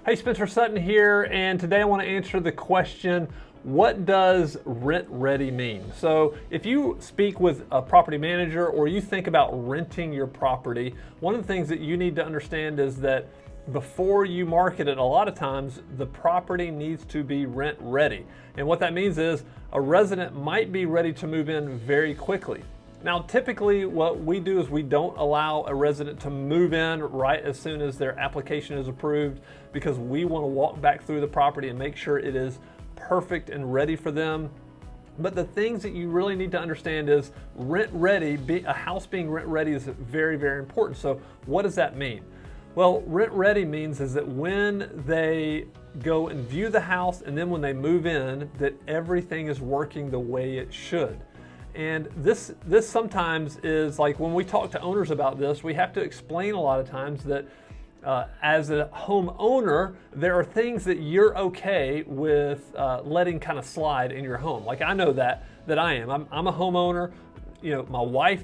Hey, Spencer Sutton here, and today I want to answer the question, what does rent ready mean? So if you speak with a property manager or you think about renting your property, one of the things that you need to understand is that before you market it, a lot of times the property needs to be rent ready. And what that means is a resident might be ready to move in very quickly. Now, typically what we do is we don't allow a resident to move in right as soon as their application is approved, because we want to walk back through the property and make sure it is perfect and ready for them. But the things that you really need to understand is rent ready, a house being rent ready is very, very important. So what does that mean? Well, rent ready means is that when they go and view the house and then when they move in, that everything is working the way it should. And this sometimes is like when we talk to owners about this, we have to explain a lot of times that as a homeowner, there are things that you're okay with letting kind of slide in your home. Like I know that I am. I'm a homeowner. You know, my wife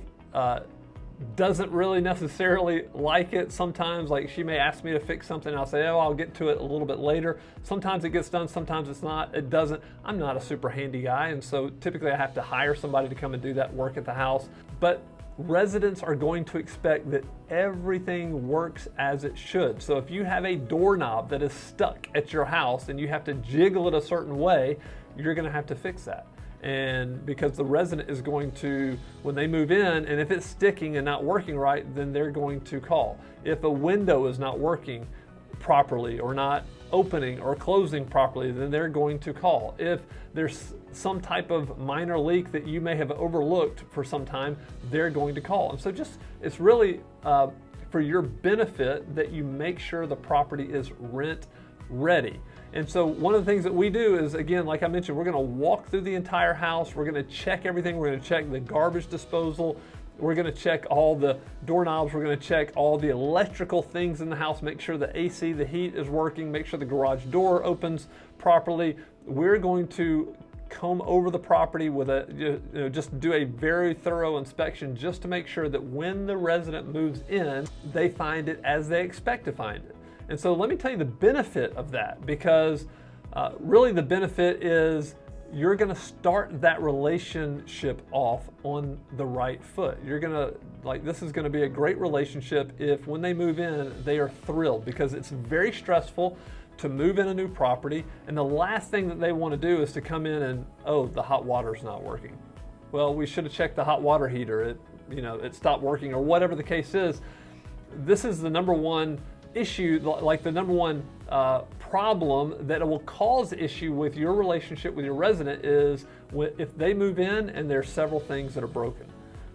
doesn't really necessarily like it sometimes. Like she may ask me to fix something and I'll say, oh, I'll get to it a little bit later. Sometimes it gets done, sometimes it's not. It doesn't. I'm not a super handy guy, and so typically I have to hire somebody to come and do that work at the house. But residents are going to expect that everything works as it should. So if you have a doorknob that is stuck at your house and you have to jiggle it a certain way, you're going to have to fix that. And because the resident is going to, when they move in, and if it's sticking and not working right, then they're going to call. If a window is not working properly or not opening or closing properly, then they're going to call. If there's some type of minor leak that you may have overlooked for some time, they're going to call. And so it's really for your benefit that you make sure the property is rent ready. And so one of the things that we do is, again, like I mentioned, we're going to walk through the entire house. We're going to check everything. We're going to check the garbage disposal. We're going to check all the doorknobs. We're going to check all the electrical things in the house, make sure the AC, the heat is working, make sure the garage door opens properly. We're going to comb over the property with just do a very thorough inspection just to make sure that when the resident moves in, they find it as they expect to find it. And so let me tell you the benefit of that, because really the benefit is you're going to start that relationship off on the right foot. You're going to, this is going to be a great relationship if when they move in, they are thrilled, because it's very stressful to move in a new property. And the last thing that they want to do is to come in and, oh, the hot water's not working. Well, we should have checked the hot water heater. It stopped working, or whatever the case is. This is the number one issue, like the number one problem that will cause issue with your relationship with your resident is if they move in and there's several things that are broken.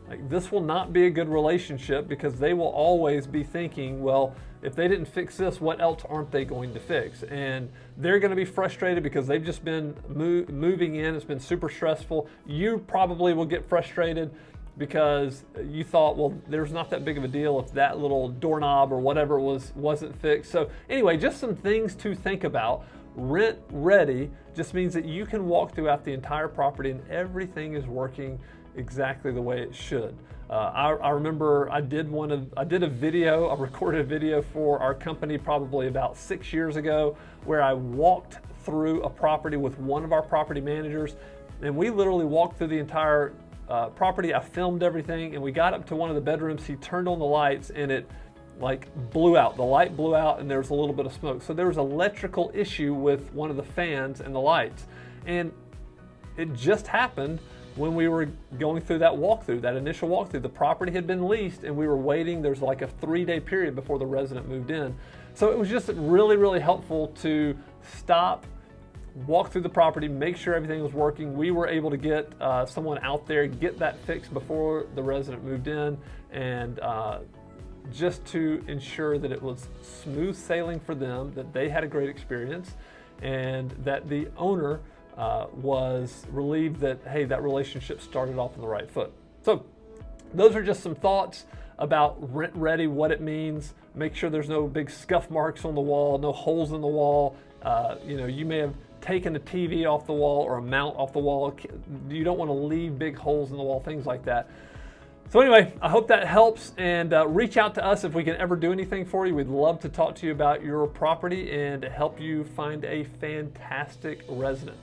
Like this will not be a good relationship, because they will always be thinking, well, if they didn't fix this, what else aren't they going to fix? And they're going to be frustrated because they've just been moving in. It's been super stressful. You probably will get frustrated because you thought, well, there's not that big of a deal if that little doorknob or whatever wasn't fixed. So anyway, just some things to think about. Rent ready just means that you can walk throughout the entire property and everything is working exactly the way it should. I remember I recorded a video for our company probably about 6 years ago, where I walked through a property with one of our property managers, and we literally walked through the entire property. I filmed everything, and we got up to one of the bedrooms. He turned on the lights and it blew out. The light blew out and there was a little bit of smoke. So there was an electrical issue with one of the fans and the lights. And it just happened when we were going through that walkthrough, that initial walkthrough. The property had been leased and we were waiting. There's like a 3-day period before the resident moved in. So it was just really, really helpful to stop, walk through the property, make sure everything was working. We were able to get someone out there, get that fixed before the resident moved in, and just to ensure that it was smooth sailing for them, that they had a great experience, and that the owner was relieved that, hey, that relationship started off on the right foot. So those are just some thoughts about rent ready, what it means. Make sure there's no big scuff marks on the wall, no holes in the wall. You may have taken a TV off the wall or a mount off the wall. You don't want to leave big holes in the wall, things like that. So anyway, I hope that helps, and reach out to us if we can ever do anything for you. We'd love to talk to you about your property and help you find a fantastic resident.